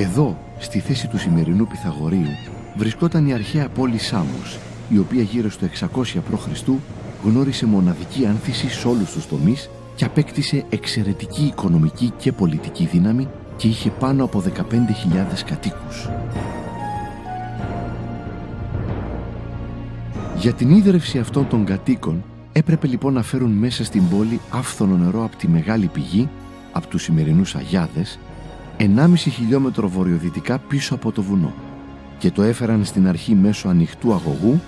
Εδώ, στη θέση του σημερινού Πυθαγορείου, βρισκόταν η αρχαία πόλη Σάμος, η οποία γύρω στο 600 π.Χ. γνώρισε μοναδική άνθηση σε όλους τους τομείς και απέκτησε εξαιρετική οικονομική και πολιτική δύναμη και είχε πάνω από 15.000 κατοίκους. Για την ίδρυυση αυτών των κατοίκων έπρεπε λοιπόν να φέρουν μέσα στην πόλη άφθονο νερό από τη μεγάλη πηγή, από τους σημερινούς Αγιάδες, 1,5 χιλιόμετρο βορειοδυτικά πίσω από το βουνό, και το έφεραν στην αρχή μέσω ανοιχτού αγωγού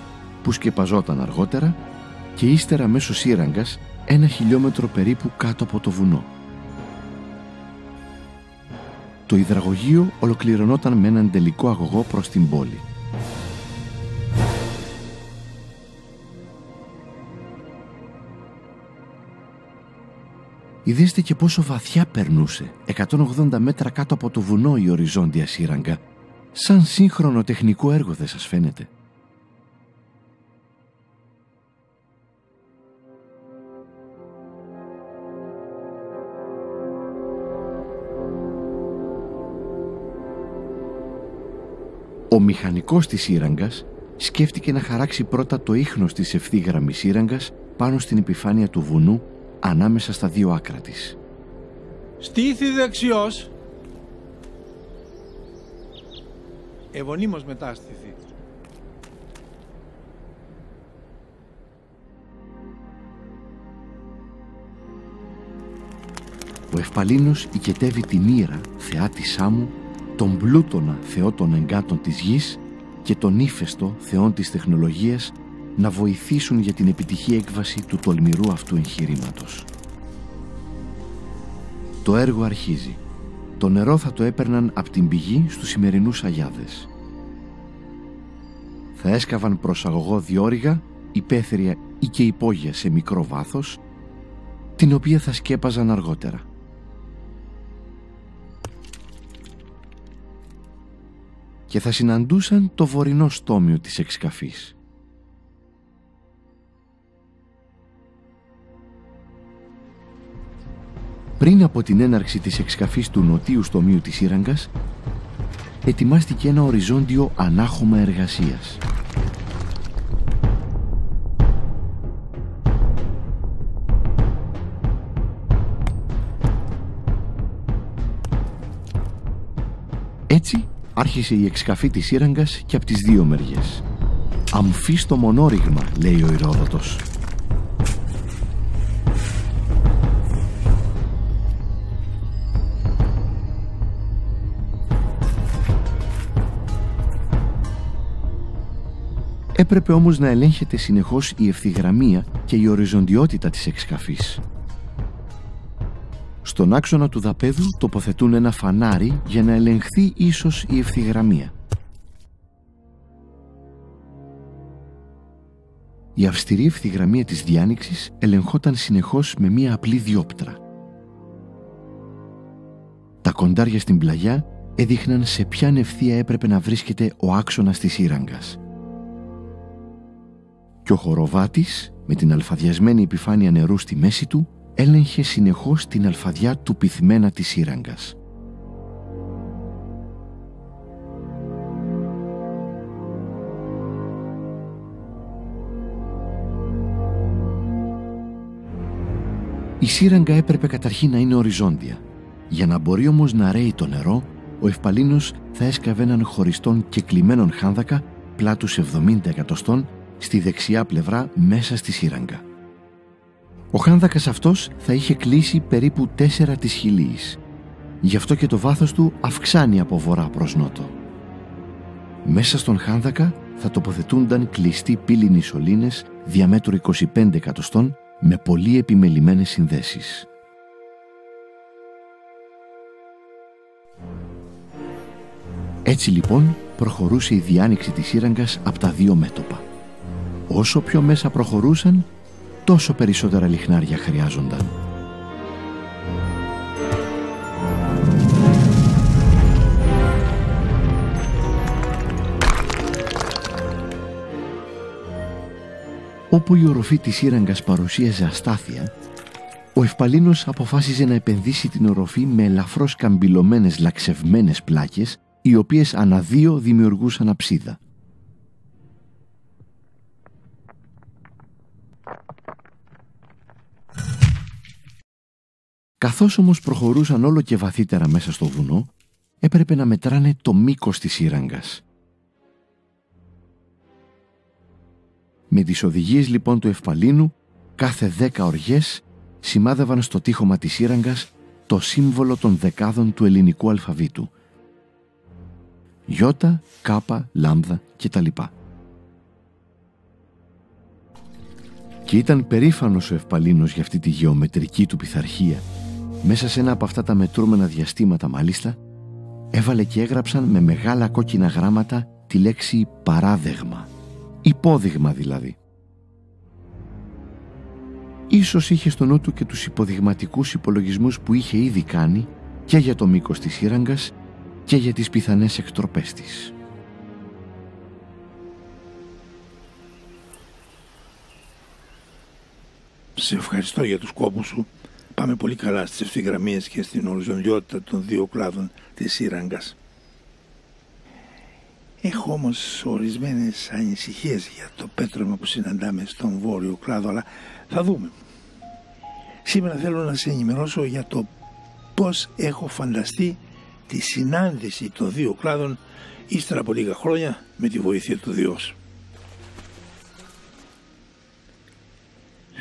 που σκεπαζόταν αργότερα και ύστερα μέσω σύραγγας 1 χιλιόμετρο περίπου κάτω από το βουνό. Το υδραγωγείο ολοκληρωνόταν με έναν τελικό αγωγό προς την πόλη. Είδεστε και πόσο βαθιά περνούσε, 180 μέτρα κάτω από το βουνό, η οριζόντια σύραγγα. Σαν σύγχρονο τεχνικό έργο, δεν σας φαίνεται? Ο μηχανικός της σύραγγας σκέφτηκε να χαράξει πρώτα το ίχνος της ευθύγραμμης σύραγγας πάνω στην επιφάνεια του βουνού, ανάμεσα στα δύο άκρα της. Στήθη δεξιός. Ευωνίμως μετάστηθη. Ο Ευπαλίνος οικετεύει την Ήρα, θεά της Σάμου, τον Πλούτονα, θεό των εγκάτων της γης, και τον Ύφεστο, θεόν της τεχνολογίας, να βοηθήσουν για την επιτυχή έκβαση του τολμηρού αυτού εγχειρήματος. Το έργο αρχίζει. Το νερό θα το έπαιρναν από την πηγή στους σημερινούς Αγιάδες. Θα έσκαβαν προς αγωγό διόρυγα, υπαίθρια ή και υπόγεια σε μικρό βάθος, την οποία θα σκέπαζαν αργότερα. Και θα συναντούσαν το βορεινό στόμιο της εξκαφής. Πριν από την έναρξη της εξκαφής του νοτίου στομίου της σύραγγας, ετοιμάστηκε ένα οριζόντιο ανάχωμα εργασίας. Έτσι άρχισε η εξκαφή της σύραγγας και από τις δύο μεριές. «Αμφίστο μονόριγμα», λέει ο Ηρόδοτος. Έπρεπε όμως να ελέγχεται συνεχώς η ευθυγραμμία και η οριζοντιότητα της εξκαφής. Στον άξονα του δαπέδου τοποθετούν ένα φανάρι για να ελεγχθεί ίσως η ευθυγραμμία. Η αυστηρή ευθυγραμμία της διάνοιξης ελεγχόταν συνεχώς με μία απλή διόπτρα. Τα κοντάρια στην πλαγιά έδειχναν σε ποια ευθεία έπρεπε να βρίσκεται ο άξονας της σύραγγας. Και ο χοροβάτης, με την αλφαδιασμένη επιφάνεια νερού στη μέση του, έλεγχε συνεχώς την αλφαδιά του πυθμένα της σύραγγας. Η σύραγγα έπρεπε καταρχήν να είναι οριζόντια. Για να μπορεί όμως να ρέει το νερό, ο Ευπαλίνος θα έσκαβε έναν χωριστόν και κλειμένον χάνδακα πλάτους 70 εκατοστών στη δεξιά πλευρά μέσα στη σύραγγα. Ο χάνδακας αυτός θα είχε κλείσει περίπου 4 της χιλίης. Γι' αυτό και το βάθος του αυξάνει από βορρά προς νότο. Μέσα στον χάνδακα θα τοποθετούνταν κλειστοί πύληνοι σωλήνες διαμέτρου 25 εκατοστών με πολύ επιμελημένες συνδέσεις. Έτσι λοιπόν προχωρούσε η διάνοιξη της σύραγγας από τα δύο μέτωπα. Όσο πιο μέσα προχωρούσαν, τόσο περισσότερα λιχνάρια χρειάζονταν. Όπου η οροφή της σύραγγας παρουσίαζε αστάθεια, Ο Ευπαλίνος αποφάσιζε να επενδύσει την οροφή με ελαφρώς καμπυλωμένες λαξευμένες πλάκες, οι οποίες ανά δύο δημιουργούσαν αψίδα. Καθώς όμως προχωρούσαν όλο και βαθύτερα μέσα στο βουνό, έπρεπε να μετράνε το μήκος της σύραγγας. Με τις οδηγίες λοιπόν του Ευπαλίνου, κάθε 10 οργές σημάδευαν στο τείχομα της σύραγγας το σύμβολο των δεκάδων του ελληνικού αλφαβήτου. Ιώτα, κάπα, λάμδα κτλ. Και ήταν περήφανος ο Ευπαλίνος για αυτή τη γεωμετρική του πειθαρχία. Μέσα σε ένα από αυτά τα μετρούμενα διαστήματα μάλιστα, έβαλε και έγραψαν με μεγάλα κόκκινα γράμματα τη λέξη παράδεγμα. Υπόδειγμα δηλαδή. Ίσως είχε στο νου του και τους υποδειγματικούς υπολογισμούς που είχε ήδη κάνει και για το μήκος της σύραγγας και για τις πιθανές εκτροπές της. Σε ευχαριστώ για τους κόπους σου. Πάμε πολύ καλά στις ευθυγραμμίες και στην οριζοντιότητα των δύο κλάδων της σύραγγας. Έχω όμως ορισμένες ανησυχίες για το πέτρωμα που συναντάμε στον βόρειο κλάδο, αλλά θα δούμε. Σήμερα θέλω να σε ενημερώσω για το πώς έχω φανταστεί τη συνάντηση των δύο κλάδων ύστερα από λίγα χρόνια με τη βοήθεια του Διός.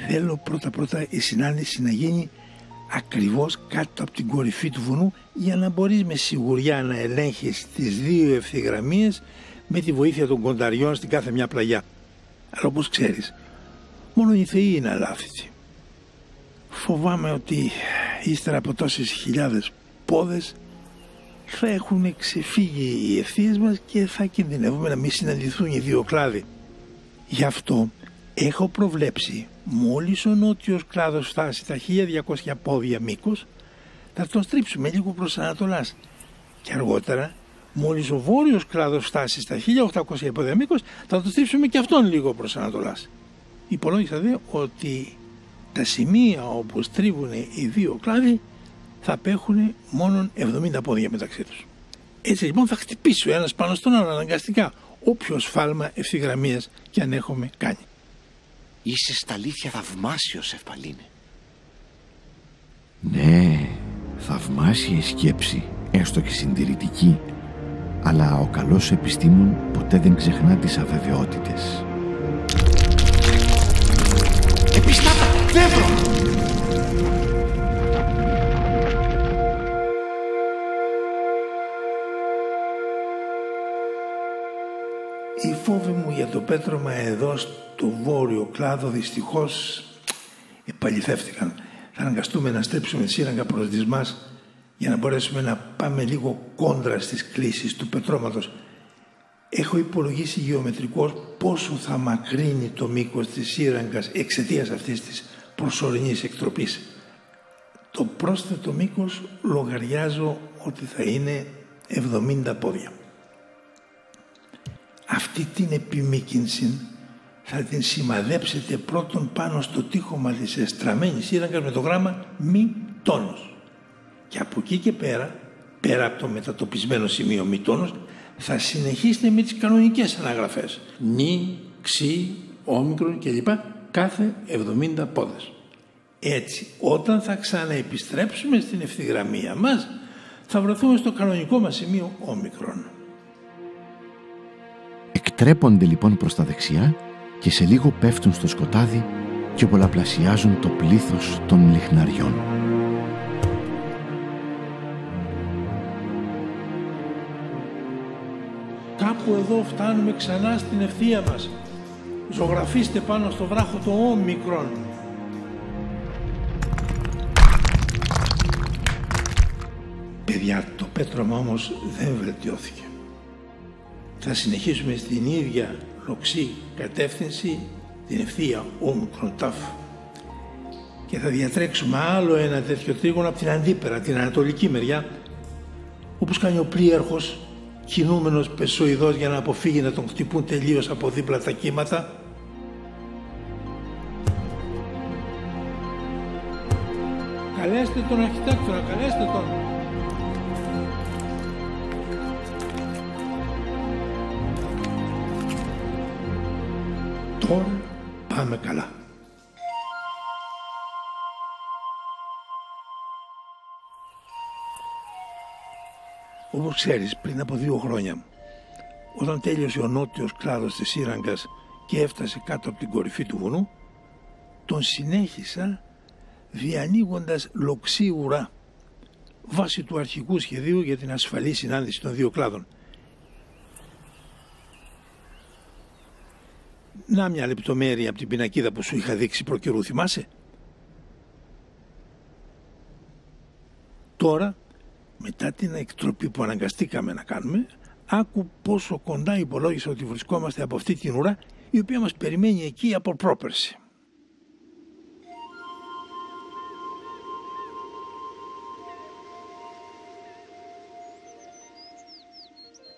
Θέλω πρώτα η συνάντηση να γίνει ακριβώς κάτω από την κορυφή του βουνού, για να μπορείς με σιγουριά να ελέγχεις τις δύο ευθυγραμμίες με τη βοήθεια των κονταριών στην κάθε μια πλαγιά. Αλλά όπως ξέρεις, μόνο οι θεοί είναι αλάθητοι. Φοβάμαι ότι ύστερα από τόσες χιλιάδες πόδες θα έχουν ξεφύγει οι ευθείες μας και θα κινδυνεύουμε να μην συναντηθούν οι δύο κλάδοι. Γι' αυτό έχω προβλέψει, μόλις ο νότιος κλάδος φτάσει τα 1200 πόδια μήκος, θα τον στρίψουμε λίγο προς Ανατολάς. Και αργότερα, μόλις ο βόρειος κλάδος φτάσει στα 1800 πόδια μήκος, θα τον στρίψουμε και αυτόν λίγο προς Ανατολάς. Υπολόγισα δε ότι τα σημεία όπου στρίβουν οι δύο κλάδοι θα απέχουν μόνο 70 πόδια μεταξύ τους. Έτσι λοιπόν θα χτυπήσει ο ένας πάνω στον άλλο αναγκαστικά, όποιο σφάλμα ευθυγραμμίας και αν έχουμε κάνει. Είσαι στα αλήθεια θαυμάσιος, Ευπαλίνε. Ναι, θαυμάσια η σκέψη, έστω και συντηρητική. Αλλά ο καλός επιστήμον ποτέ δεν ξεχνά τις αβεβαιότητες. Επιστάτα, νεύρο! Οι φόβοι μου για το πέτρωμα εδώ στο βόρειο κλάδο δυστυχώς επαληθεύτηκαν. Θα αναγκαστούμε να στρέψουμε τη σύραγγα προς δυσμάς για να μπορέσουμε να πάμε λίγο κόντρα στις κλίσεις του πετρώματος. Έχω υπολογίσει γεωμετρικώς πόσο θα μακρύνει το μήκος της σύραγγας εξαιτίας αυτής της προσωρινής εκτροπής. Το πρόσθετο μήκος λογαριάζω ότι θα είναι 70 πόδια. Αυτή την επιμήκυνση θα την σημαδέψετε πρώτον πάνω στο τείχομα της εστραμμένης σύραγγας με το γράμμα μη τόνος. Και από εκεί και πέρα από το μετατοπισμένο σημείο μη τόνος, θα συνεχίσετε με τις κανονικές αναγραφές. Νι, ξι, όμικρον κλπ. Κάθε 70 πόδες. Έτσι, όταν θα ξαναεπιστρέψουμε στην ευθυγραμμία μας, θα βρεθούμε στο κανονικό μας σημείο όμικρον. Εκτρέπονται λοιπόν προς τα δεξιά και σε λίγο πέφτουν στο σκοτάδι και πολλαπλασιάζουν το πλήθος των λιχναριών. Κάπου εδώ φτάνουμε ξανά στην ευθεία μας. Ζωγραφίστε πάνω στο βράχο το όμικρον. Παιδιά, το πέτρωμα όμως δεν βελτιώθηκε. Θα συνεχίσουμε στην ίδια λοξή κατεύθυνση, την ευθεία όμικρον τάφ, και θα διατρέξουμε άλλο ένα τέτοιο τρίγωνο από την αντίπερα, την ανατολική μεριά, όπως κάνει ο πλοίαρχος κινούμενος πεσοειδός για να αποφύγει να τον χτυπούν τελείως από δίπλα τα κύματα. Καλέστε τον αρχιτέκτονα, καλέστε τον. Τώρα πάμε καλά. Όπως ξέρεις, πριν από 2 χρόνια, όταν τέλειωσε ο νότιος κλάδος της σύραγγας και έφτασε κάτω από την κορυφή του βουνού, τον συνέχισα διανοίγοντας λοξή ουρά βάσει του αρχικού σχεδίου για την ασφαλή συνάντηση των 2 κλάδων. Να μια λεπτομέρεια από την πινακίδα που σου είχα δείξει προκαιρού, θυμάσαι? Τώρα, μετά την εκτροπή που αναγκαστήκαμε να κάνουμε, άκου πόσο κοντά υπολόγισα ότι βρισκόμαστε από αυτή την ουρά, η οποία μας περιμένει εκεί από πρόπερση.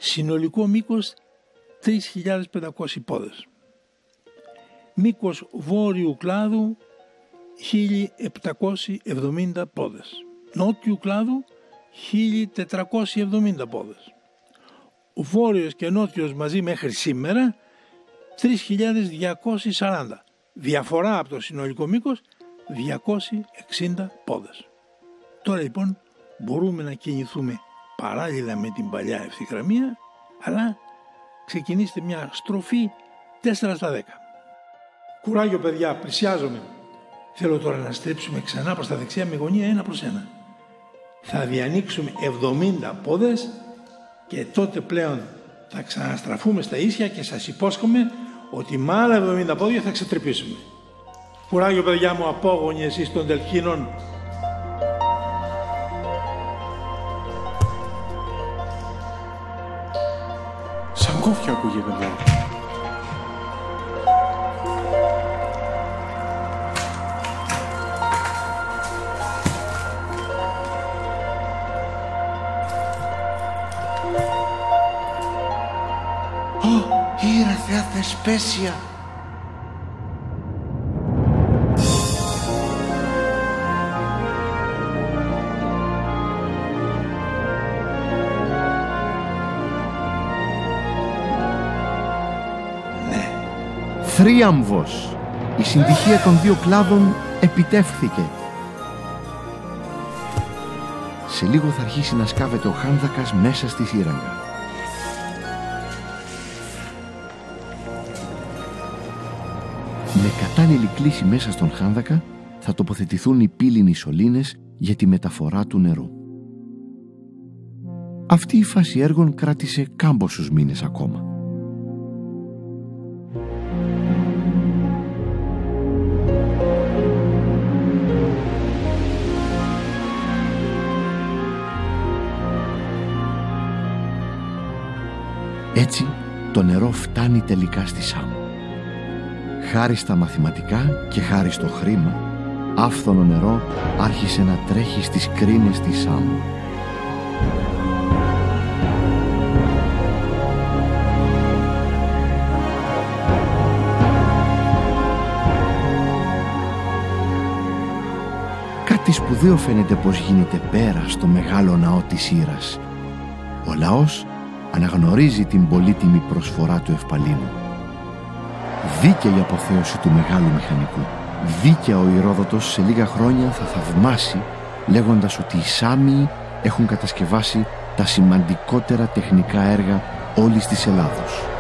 Συνολικό μήκος 3.500 πόδες. Μήκος βόρειου κλάδου 1.770 πόδες. Νότιου κλάδου 1.470 πόδες. Ο βόρειος και νότιος μαζί μέχρι σήμερα 3.240. Διαφορά από το συνολικό μήκος 260 πόδες. Τώρα λοιπόν μπορούμε να κινηθούμε παράλληλα με την παλιά ευθυγραμμία, αλλά ξεκινήστε μια στροφή 4 στα 10. Κουράγιο παιδιά, πλησιάζομαι. Θέλω τώρα να στρέψουμε ξανά προς τα δεξιά με γωνία 1 προς 1. Θα διανοίξουμε 70 πόδες και τότε πλέον θα ξαναστραφούμε στα ίσια και σας υπόσχομαι ότι με άλλα 70 πόδια θα ξετρυπήσουμε. Κουράγιο παιδιά μου, απόγονοι εσείς των Δελφίνων. Σαν κόφια ακούγεται εδώ. Ήρα Θεά Θεσπέσια. Θρίαμβος! Η συντυχία των 2 κλάδων επιτεύχθηκε. Σε λίγο θα αρχίσει να σκάβεται ο χάνδακας μέσα στη σύραγγα. Με κατάλληλη κλίση μέσα στον χάνδακα θα τοποθετηθούν οι πύληνοι σωλήνες για τη μεταφορά του νερού. Αυτή η φάση έργων κράτησε κάμποσους μήνες ακόμα. Έτσι το νερό φτάνει τελικά στη Σάμο. Χάρη στα μαθηματικά και χάρη στο χρήμα, άφθονο νερό άρχισε να τρέχει στις κρίνες της Σάμο. Κάτι σπουδαίο φαίνεται πως γίνεται πέρα στο μεγάλο ναό της Ήρας. Ο λαός αναγνωρίζει την πολύτιμη προσφορά του Ευπαλίνου. Δίκαιη αποθέωση του μεγάλου μηχανικού. Δίκαια ο Ηρόδοτος σε λίγα χρόνια θα θαυμάσει λέγοντας ότι οι Σάμιοι έχουν κατασκευάσει τα σημαντικότερα τεχνικά έργα όλης της Ελλάδος.